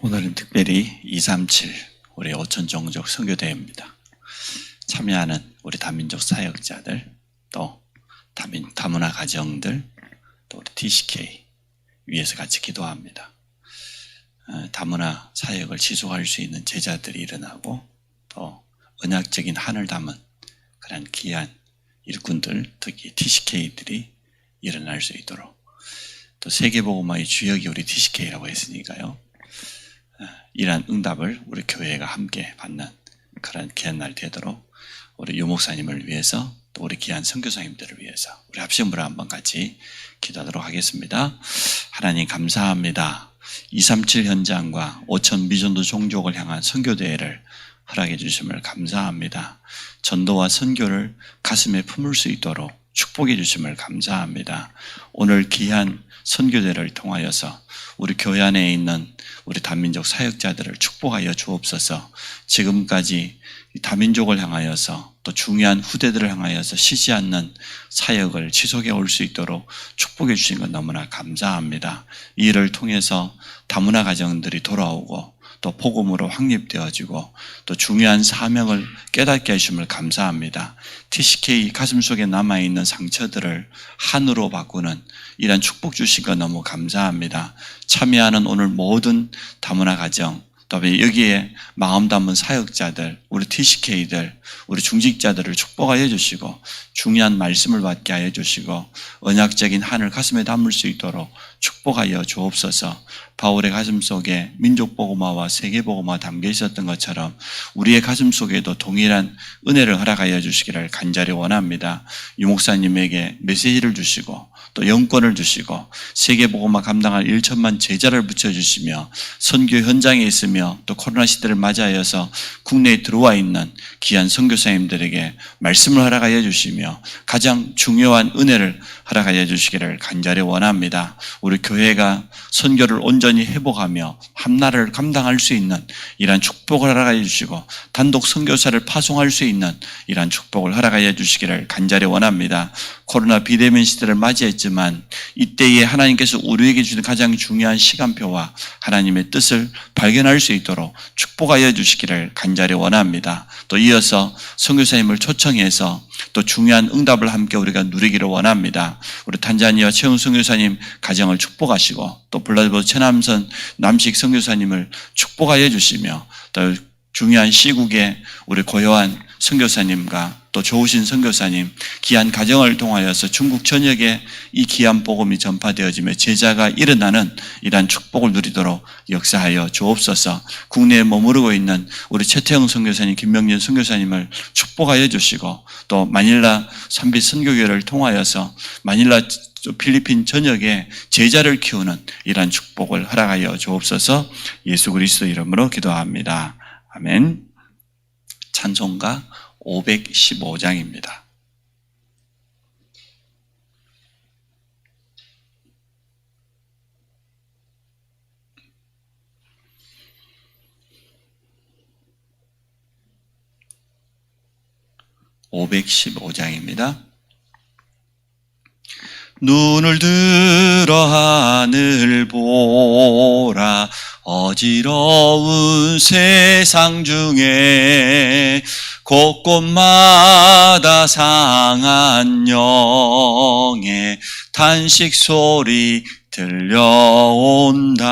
오늘은 특별히 237 우리 오천종족 선교대회입니다. 참여하는 우리 다민족 사역자들, 또 다문화 가정들, 또 우리 TCK 위에서 같이 기도합니다. 다문화 사역을 지속할 수 있는 제자들이 일어나고, 또 언약적인 한을 담은 그런 귀한 일꾼들, 특히 TCK들이 일어날 수 있도록, 또 세계복음화의 주역이 우리 TCK라고 했으니까요, 이러한 응답을 우리 교회가 함께 받는 그런 귀한 날 되도록 우리 유 목사님을 위해서, 또 우리 귀한 선교사님들을 위해서 우리 합심으로 한번 같이 기도하도록 하겠습니다. 하나님 감사합니다. 237 현장과 5천 미전도 종족을 향한 선교대회를 허락해 주심을 감사합니다. 전도와 선교를 가슴에 품을 수 있도록 축복해 주심을 감사합니다. 오늘 귀한 선교대회를 통하여서 우리 교회 안에 있는 우리 다민족 사역자들을 축복하여 주옵소서. 지금까지 다민족을 향하여서, 또 중요한 후대들을 향하여서 쉬지 않는 사역을 지속해 올 수 있도록 축복해 주신 것 너무나 감사합니다. 이 일을 통해서 다문화 가정들이 돌아오고, 또 복음으로 확립되어지고, 또 중요한 사명을 깨닫게 하심을 감사합니다. TCK 가슴속에 남아있는 상처들을 한으로 바꾸는 이런 축복 주신 것 너무 감사합니다. 참여하는 오늘 모든 다문화 가정, 또 여기에 마음 담은 사역자들, 우리 TCK들, 우리 중직자들을 축복하여 주시고, 중요한 말씀을 받게 하여 주시고, 언약적인 한을 가슴에 담을 수 있도록 축복하여 주옵소서. 바울의 가슴 속에 민족복음화와 세계복음화 담겨 있었던 것처럼 우리의 가슴 속에도 동일한 은혜를 허락하여 주시기를 간절히 원합니다. 유 목사님에게 메시지를 주시고, 또 영권을 주시고, 세계복음화 감당할 1천만 제자를 붙여주시며, 선교 현장에 있으며 또 코로나 시대를 맞이하여서 국내에 들어와 있는 귀한 선교사님들에게 말씀을 허락하여 주시며, 가장 중요한 은혜를 허락하여 주시기를 간절히 원합니다. 우리 교회가 선교를 온전히 회복하며 함나라를 감당할 수 있는 이러한 축복을 허락하여 주시고, 단독 선교사를 파송할 수 있는 이러한 축복을 허락하여 주시기를 간절히 원합니다. 코로나 비대면 시대를 맞이했지만 이때에 하나님께서 우리에게 주는 가장 중요한 시간표와 하나님의 뜻을 발견할 수 있도록 축복하여 주시기를 간절히 원합니다. 또 이어서 선교사님을 초청해서 또 중요한 응답을 함께 우리가 누리기를 원합니다. 우리 탄자니아 최웅 선교사님 가정을 축복하시고, 또 블라디보스토크 최남선 남식 선교사님을 축복하여 주시며, 또 중요한 시국에 우리 고요한 선교사님과 또 좋으신 선교사님, 귀한 가정을 통하여서 중국 전역에 이 귀한 복음이 전파되어지며 제자가 일어나는 이러한 축복을 누리도록 역사하여 주옵소서. 국내에 머무르고 있는 우리 최태영 선교사님, 김명진 선교사님을 축복하여 주시고, 또 마닐라 산빛 선교교회를 통하여서 마닐라 필리핀 전역에 제자를 키우는 이러한 축복을 허락하여 주옵소서. 예수 그리스도 이름으로 기도합니다. 아멘. 찬송가 515장입니다. 눈을 들어 하늘 보라. 어지러운 세상 중에 곳곳마다 상한 영의 탄식 소리 들려온다.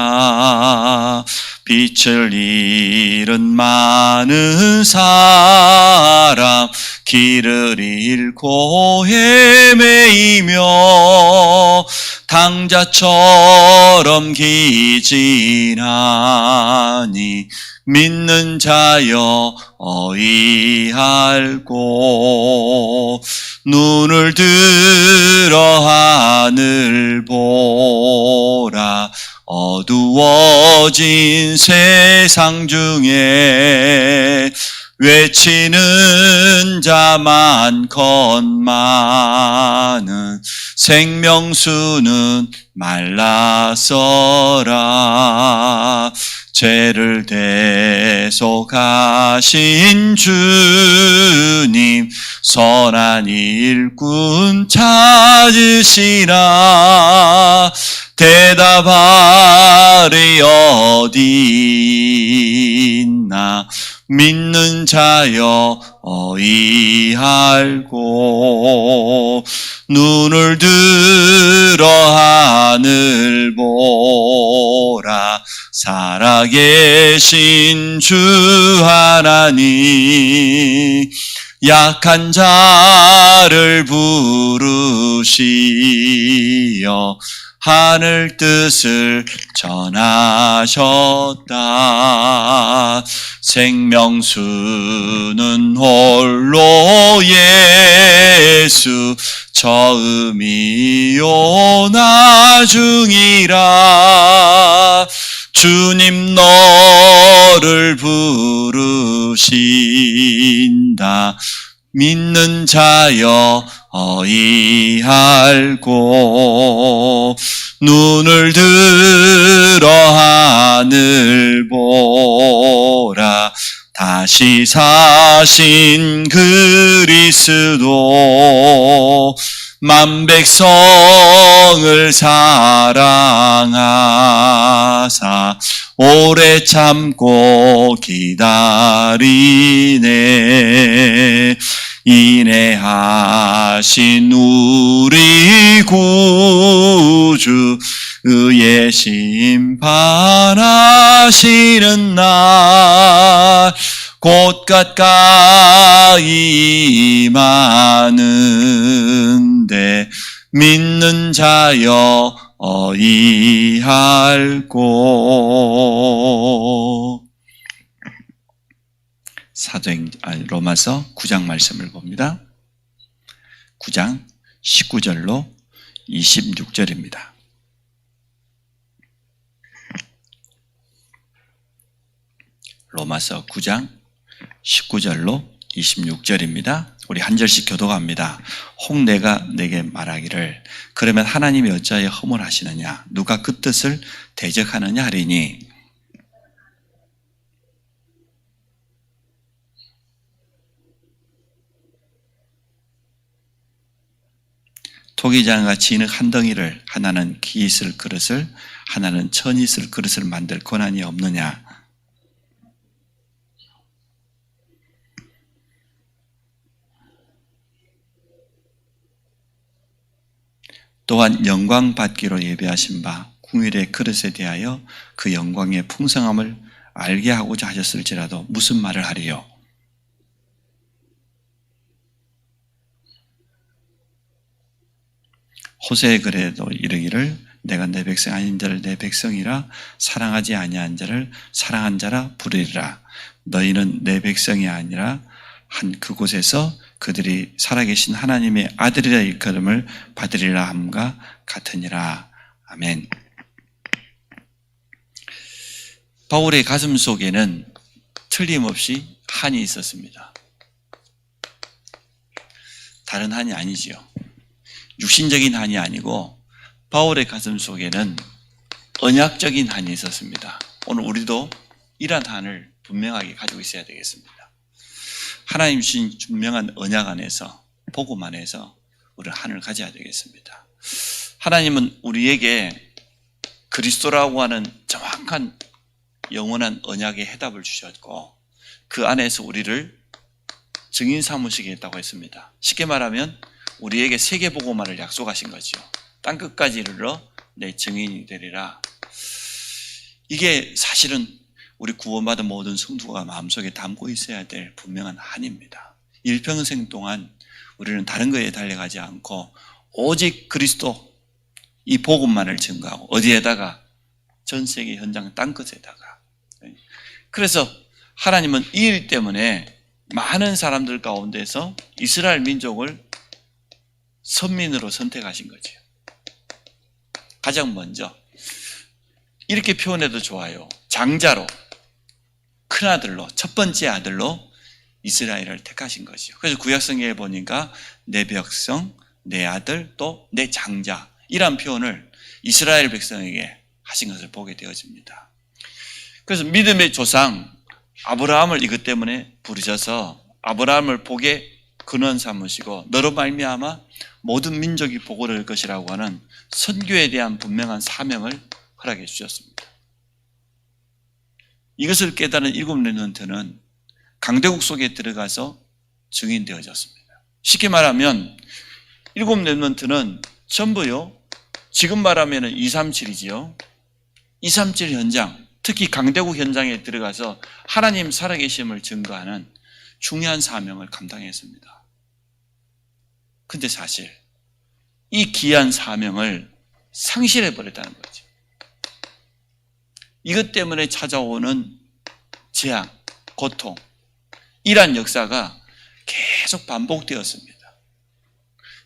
빛을 잃은 많은 사람, 길을 잃고 헤매이며 당자처럼 기진하니 믿는 자여 어이할꼬. 눈을 들어 하늘 보라. 어두워진 세상 중에 외치는 자 많건만은 생명수는 말라서라. 죄를 대속하신 주님, 선한 일꾼 찾으시라. 대답하리 어디 있나. 믿는 자여 어이할고 눈을 들어 하늘 보라. 살아계신 주 하나님 약한 자를 부르시어 하늘 뜻을 전하셨다. 생명수는 홀로 예수 처음이요 나중이라. 주님 너를 부르신다. 믿는 자여 어이할고 눈을 들어 하늘 보라. 다시 사신 그리스도 만 백성을 사랑하사 오래 참고 기다리네. 인내하신 우리 구주 의의 심판하시는 날 곧 가까이 임하는데 믿는 자여 어이할고. 로마서 9장 말씀을 봅니다. 9장 19절로 26절입니다. 로마서 9장 19절로 26절입니다. 우리 한 절씩 교독합니다. 혹 내가 내게 말하기를 그러면 하나님이 어찌하여 허물하시느냐 누가 그 뜻을 대적하느냐 하리니 토기장과 진흙 한 덩이를 하나는 기 있을 그릇을 하나는 천이 있을 그릇을 만들 권한이 없느냐. 또한 영광 받기로 예배하신 바 궁일의 그릇에 대하여 그 영광의 풍성함을 알게 하고자 하셨을지라도 무슨 말을 하리요. 호세의 글에도 이르기를 내가 내 백성 아닌 자를 내 백성이라 사랑하지 아니한 자를 사랑한 자라 부르리라. 너희는 내 백성이 아니라 한 그곳에서 그들이 살아계신 하나님의 아들이라 일컬음을 받으리라 함과 같으니라. 아멘. 바울의 가슴 속에는 틀림없이 한이 있었습니다. 다른 한이 아니지요. 육신적인 한이 아니고 바울의 가슴 속에는 언약적인 한이 있었습니다. 오늘 우리도 이러한 한을 분명하게 가지고 있어야 되겠습니다. 하나님 주신 분명한 언약 안에서 복음 안에서 우리는 한을 가져야 되겠습니다. 하나님은 우리에게 그리스도라고 하는 정확한 영원한 언약의 해답을 주셨고 그 안에서 우리를 증인 삼으시겠다고 했습니다. 쉽게 말하면 우리에게 세계복음화를 약속하신 거죠. 땅끝까지 이르러 내 증인이 되리라. 이게 사실은 우리 구원받은 모든 성도가 마음속에 담고 있어야 될 분명한 한입니다. 일평생 동안 우리는 다른 거에 달려가지 않고 오직 그리스도 이 복음만을 증거하고 어디에다가 전 세계 현장 땅끝에다가. 그래서 하나님은 이 일 때문에 많은 사람들 가운데서 이스라엘 민족을 선민으로 선택하신 거죠. 가장 먼저 이렇게 표현해도 좋아요. 장자로 큰아들로 첫 번째 아들로 이스라엘을 택하신 거죠. 그래서 구약성경에 보니까 내 백성, 내 아들, 또 내 장자 이런 표현을 이스라엘 백성에게 하신 것을 보게 되어집니다. 그래서 믿음의 조상 아브라함을 이것 때문에 부르셔서 아브라함을 복의 근원 삼으시고 너로 말미암아 모든 민족이 보고 될 것이라고 하는 선교에 대한 분명한 사명을 허락해 주셨습니다. 이것을 깨달은 일곱 렘넌트는 강대국 속에 들어가서 증인되어졌습니다. 쉽게 말하면 일곱 렘넌트는 전부요, 지금 말하면 237이지요. 237 현장, 특히 강대국 현장에 들어가서 하나님 살아계심을 증거하는 중요한 사명을 감당했습니다. 근데 사실 이 귀한 사명을 상실해버렸다는 거죠. 이것 때문에 찾아오는 재앙, 고통, 이러한 역사가 계속 반복되었습니다.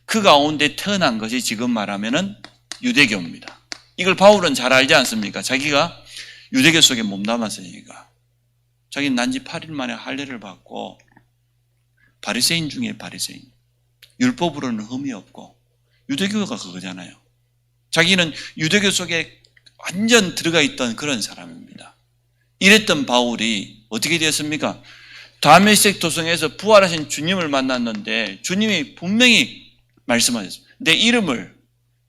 그 가운데 태어난 것이 지금 말하면 유대교입니다. 이걸 바울은 잘 알지 않습니까? 자기가 유대교 속에 몸담았으니까. 자기는 난지 8일 만에 할례를 받고 바리새인 중에 바리새인, 율법으로는 흠이 없고, 유대교가 그거잖아요. 자기는 유대교 속에 완전 들어가 있던 그런 사람입니다. 이랬던 바울이 어떻게 되었습니까? 다메섹 도성에서 부활하신 주님을 만났는데 주님이 분명히 말씀하셨습니다. 내 이름을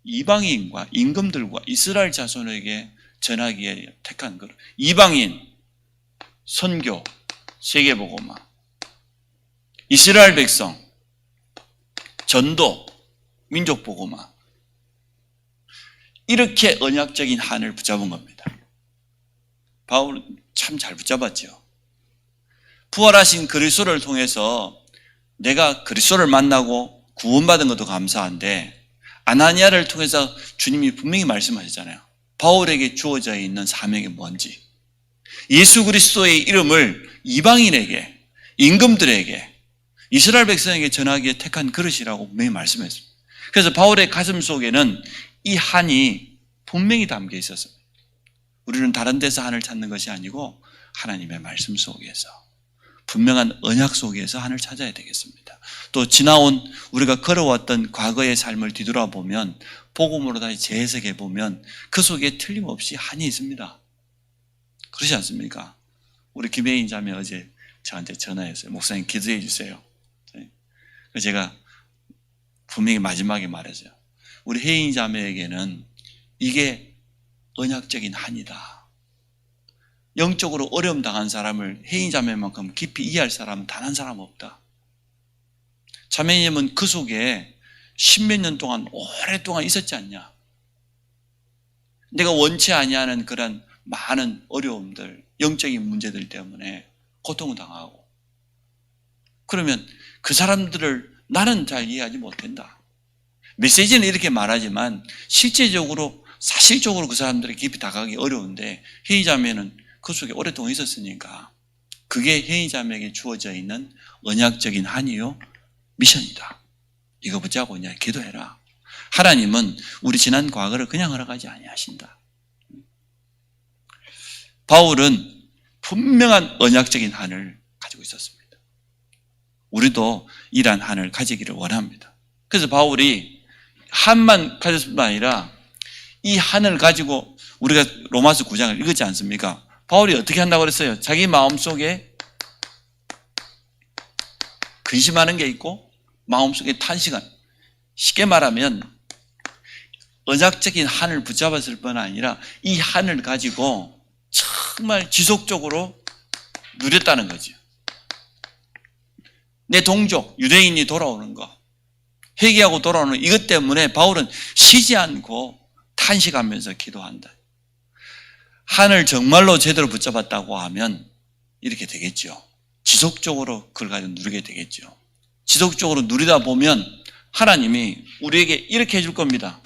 이방인과 임금들과 이스라엘 자손에게 전하기에 택한 것. 이방인, 선교, 세계복음화, 이스라엘 백성, 전도, 민족복음화. 이렇게 언약적인 한을 붙잡은 겁니다. 바울은 참 잘 붙잡았죠. 부활하신 그리스도를 통해서 내가 그리스도를 만나고 구원받은 것도 감사한데, 아나니아를 통해서 주님이 분명히 말씀하셨잖아요. 바울에게 주어져 있는 사명이 뭔지. 예수 그리스도의 이름을 이방인에게, 임금들에게, 이스라엘 백성에게 전하기에 택한 그릇이라고 분명히 말씀했습니다. 그래서 바울의 가슴 속에는 이 한이 분명히 담겨 있었습니다. 우리는 다른 데서 한을 찾는 것이 아니고 하나님의 말씀 속에서, 분명한 언약 속에서 한을 찾아야 되겠습니다. 또 지나온 우리가 걸어왔던 과거의 삶을 뒤돌아보면, 복음으로 다시 재해석해 보면 그 속에 틀림없이 한이 있습니다. 그렇지 않습니까? 우리 김혜인 자매 어제 저한테 전화했어요. 목사님 기도해 주세요. 제가 분명히 마지막에 말했어요. 우리 혜인 자매에게는 이게 언약적인 한이다. 영적으로 어려움 당한 사람을 혜인 자매만큼 깊이 이해할 사람은 단 한 사람 없다. 자매님은 그 속에 십몇 년 동안 오랫동안 있었지 않냐. 내가 원치 아니하는 그런 많은 어려움들, 영적인 문제들 때문에 고통을 당하고, 그러면 그 사람들을 나는 잘 이해하지 못한다. 메시지는 이렇게 말하지만 실제적으로 사실적으로 그 사람들이 깊이 다가가기 어려운데, 혜인자매는 그 속에 오랫동안 있었으니까 그게 혜인자매에게 주어져 있는 언약적인 한이요 미션이다. 이거 붙잡고 그냥 기도해라. 하나님은 우리 지난 과거를 그냥 허락하지 아니하신다. 바울은 분명한 언약적인 한을 가지고 있었습니다. 우리도 이러한 한을 가지기를 원합니다. 그래서 바울이 한만 가졌을 뿐만 아니라 이 한을 가지고, 우리가 로마서 9장을 읽었지 않습니까? 바울이 어떻게 한다고 그랬어요? 자기 마음속에 근심하는 게 있고 마음속에 탄식한, 쉽게 말하면 언약적인 한을 붙잡았을 뿐 아니라 이 한을 가지고 정말 지속적으로 누렸다는 거죠. 내 동족 유대인이 돌아오는 거, 회개하고 돌아오는 이것 때문에 바울은 쉬지 않고 탄식하면서 기도한다. 한을 정말로 제대로 붙잡았다고 하면 이렇게 되겠죠. 지속적으로 그걸 가지고 누리게 되겠죠. 지속적으로 누리다 보면 하나님이 우리에게 이렇게 해줄 겁니다.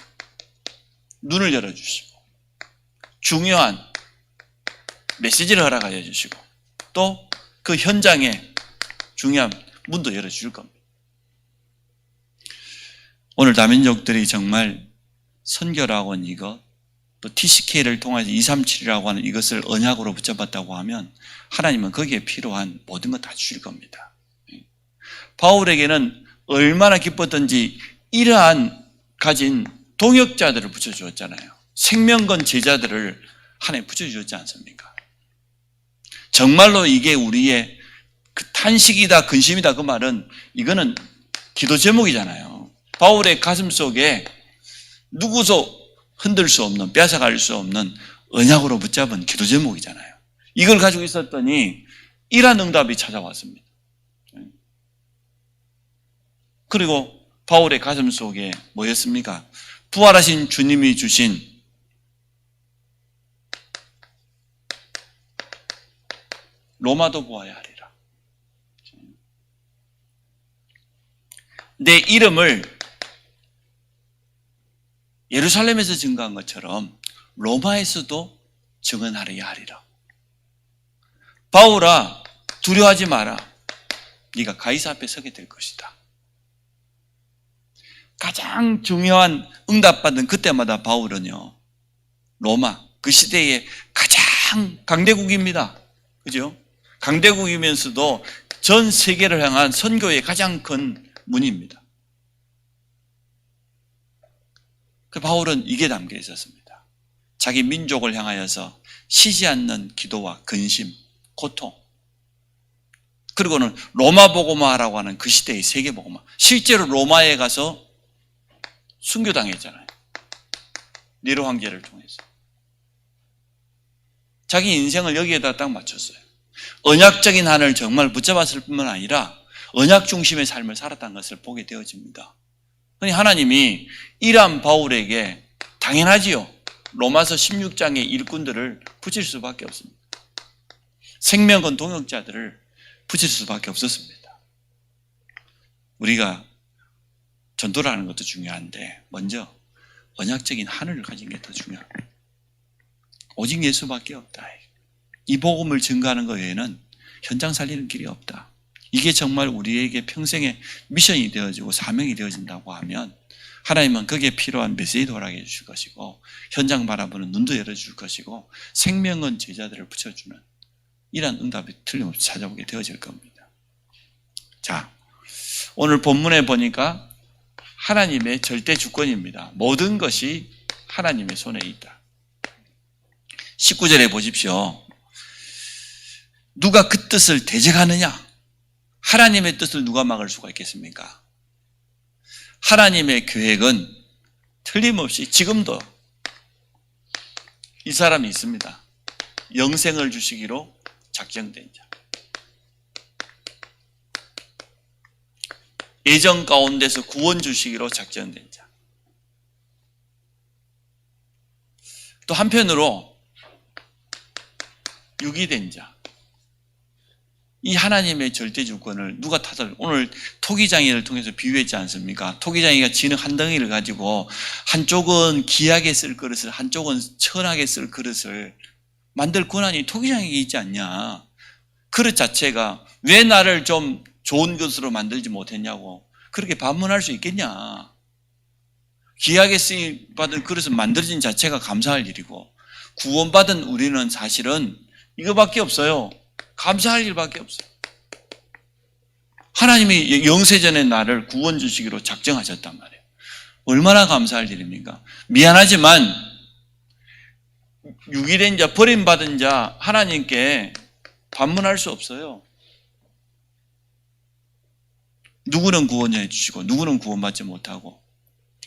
눈을 열어주시고, 중요한 메시지를 허락하여 주시고, 또 그 현장에 중요한 문도 열어줄 겁니다. 오늘 다민족들이 정말 선교라고 하는 이것, 또 TCK를 통해서 237이라고 하는 이것을 언약으로 붙잡았다고 하면 하나님은 거기에 필요한 모든 것 다 주실 겁니다. 바울에게는 얼마나 기뻤던지 이러한 가진 동역자들을 붙여주었잖아요. 생명건 제자들을 하나님 붙여주었지 않습니까? 정말로 이게 우리의 그 탄식이다, 근심이다, 그 말은 이거는 기도 제목이잖아요. 바울의 가슴 속에 누구도 흔들 수 없는, 뺏어갈 수 없는 언약으로 붙잡은 기도 제목이잖아요. 이걸 가지고 있었더니 이란 응답이 찾아왔습니다. 그리고 바울의 가슴 속에 뭐였습니까? 부활하신 주님이 주신 로마도 보아야 하리라. 내 이름을 예루살렘에서 증거한 것처럼 로마에서도 증언하려야 하리라. 바울아, 두려워하지 마라. 네가 가이사 앞에 서게 될 것이다. 가장 중요한 응답받은 그때마다 바울은요, 로마, 그 시대의 가장 강대국입니다. 그죠? 강대국이면서도 전 세계를 향한 선교의 가장 큰 문입니다. 그 바울은 이게 담겨 있었습니다. 자기 민족을 향하여서 쉬지 않는 기도와 근심, 고통. 그리고는 로마 복음화라고 하는 그 시대의 세계 복음화. 실제로 로마에 가서 순교당했잖아요. 네로 황제를 통해서. 자기 인생을 여기에다 딱 맞췄어요. 언약적인 한을 정말 붙잡았을 뿐만 아니라 언약 중심의 삶을 살았다는 것을 보게 되어집니다. 그러니 하나님이 이란 바울에게 당연하지요. 로마서 16장의 일꾼들을 붙일 수밖에 없습니다. 생명건 동역자들을 붙일 수밖에 없었습니다. 우리가 전도를 하는 것도 중요한데 먼저 언약적인 하늘을 가진 게 더 중요합니다. 오직 예수밖에 없다. 이 복음을 증거하는 것 외에는 현장 살리는 길이 없다. 이게 정말 우리에게 평생의 미션이 되어지고 사명이 되어진다고 하면 하나님은 거기에 필요한 메시지도 허락해 주실 것이고 현장 바라보는 눈도 열어줄 것이고 생명은 제자들을 붙여주는 이런 응답이 틀림없이 찾아오게 되어질 겁니다. 자, 오늘 본문에 보니까 하나님의 절대 주권입니다. 모든 것이 하나님의 손에 있다. 19절에 보십시오. 누가 그 뜻을 대적하느냐? 하나님의 뜻을 누가 막을 수가 있겠습니까? 하나님의 계획은 틀림없이 지금도 이 사람이 있습니다. 영생을 주시기로 작정된 자. 예정 가운데서 구원 주시기로 작정된 자. 또 한편으로 유기된 자. 이 하나님의 절대 주권을 누가 탓을, 오늘 토기장이를 통해서 비유했지 않습니까? 토기장이가 지는 한 덩이를 가지고 한쪽은 귀하게 쓸 그릇을, 한쪽은 천하게 쓸 그릇을 만들 권한이 토기장에게 있지 않냐. 그릇 자체가 왜 나를 좀 좋은 것으로 만들지 못했냐고 그렇게 반문할 수 있겠냐. 귀하게 쓰임 받은 그릇을 만들어진 자체가 감사할 일이고 구원받은 우리는 사실은 이거밖에 없어요. 감사할 일밖에 없어요. 하나님이 영세전에 나를 구원 주시기로 작정하셨단 말이에요. 얼마나 감사할 일입니까? 미안하지만 유기된 자, 버림받은 자 하나님께 반문할 수 없어요. 누구는 구원해 주시고 누구는 구원받지 못하고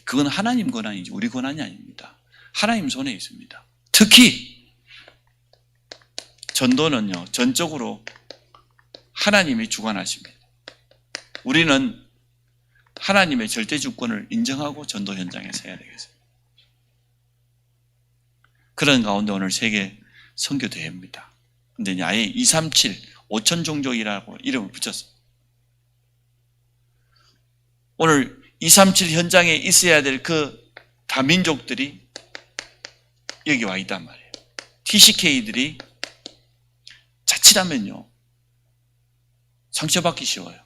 그건 하나님 권한이지 우리 권한이 아닙니다. 하나님 손에 있습니다. 특히 전도는요, 전적으로 하나님이 주관하십니다. 우리는 하나님의 절대 주권을 인정하고 전도 현장에서 해야 되겠습니다. 그런 가운데 오늘 세계 선교대회입니다. 근데 아예 237, 5천 종족이라고 이름을 붙였습니다. 오늘 237 현장에 있어야 될 그 다민족들이 여기 와 있단 말이에요. TCK들이 자칫하면요 상처받기 쉬워요.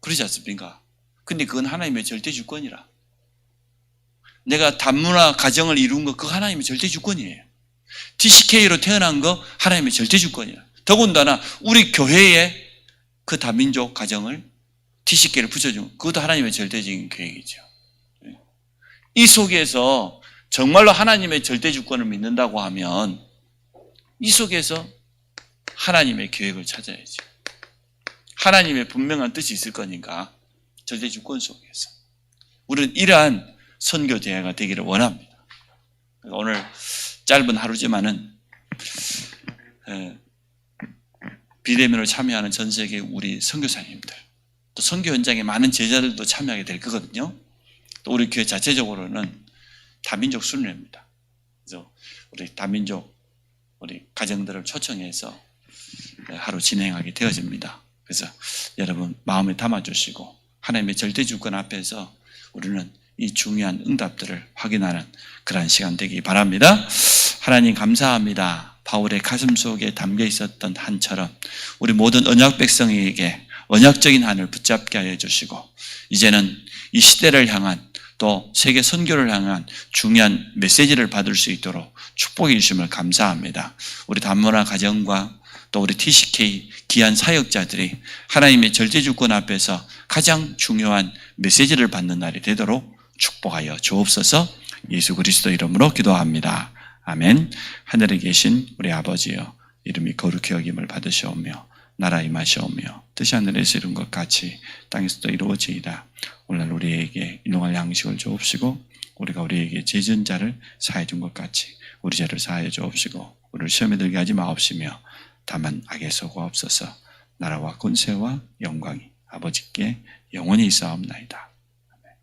그러지 않습니까? 근데 그건 하나님의 절대 주권이라. 내가 단문화 가정을 이룬 거 그거 하나님의 절대 주권이에요. TCK로 태어난 거 하나님의 절대 주권이라. 더군다나 우리 교회에 그 다민족 가정을 TCK를 붙여준 그것도 하나님의 절대적인 계획이죠. 이 속에서 정말로 하나님의 절대 주권을 믿는다고 하면 이 속에서 하나님의 계획을 찾아야죠. 하나님의 분명한 뜻이 있을 거니까 절대 주권 속에서. 우리는 이러한 선교 대회가 되기를 원합니다. 오늘 짧은 하루지만은 비대면으로 참여하는 전 세계 우리 선교사님들, 또 선교 현장에 많은 제자들도 참여하게 될 거거든요. 또 우리 교회 자체적으로는 다민족 순례입니다. 그래서 우리 다민족 우리 가정들을 초청해서 하루 진행하게 되어집니다. 그래서 여러분 마음에 담아주시고 하나님의 절대 주권 앞에서 우리는 이 중요한 응답들을 확인하는 그러한 시간 되기 바랍니다. 하나님 감사합니다. 바울의 가슴 속에 담겨 있었던 한처럼 우리 모든 언약 백성에게 언약적인 한을 붙잡게 하여 주시고 이제는 이 시대를 향한 또 세계 선교를 향한 중요한 메시지를 받을 수 있도록 축복해 주심을 감사합니다. 우리 단문화 가정과 또 우리 TCK 귀한 사역자들이 하나님의 절대 주권 앞에서 가장 중요한 메시지를 받는 날이 되도록 축복하여 주옵소서. 예수 그리스도 이름으로 기도합니다. 아멘. 하늘에 계신 우리 아버지여, 이름이 거룩히 여김을 받으시오며 나라 임하시오며 뜻이 하늘에서 이룬 것 같이 땅에서도 이루어지이다. 오늘 우리에게 일용할 양식을 주옵시고 우리가 우리에게 죄진 자를 사해 준 것 같이 우리 죄를 사하여 주옵시고 우리를 시험에 들게 하지 마옵시며 다만 악에서 구하옵소서. 나라와 권세와 영광이 아버지께 영원히 있사옵나이다. 아멘.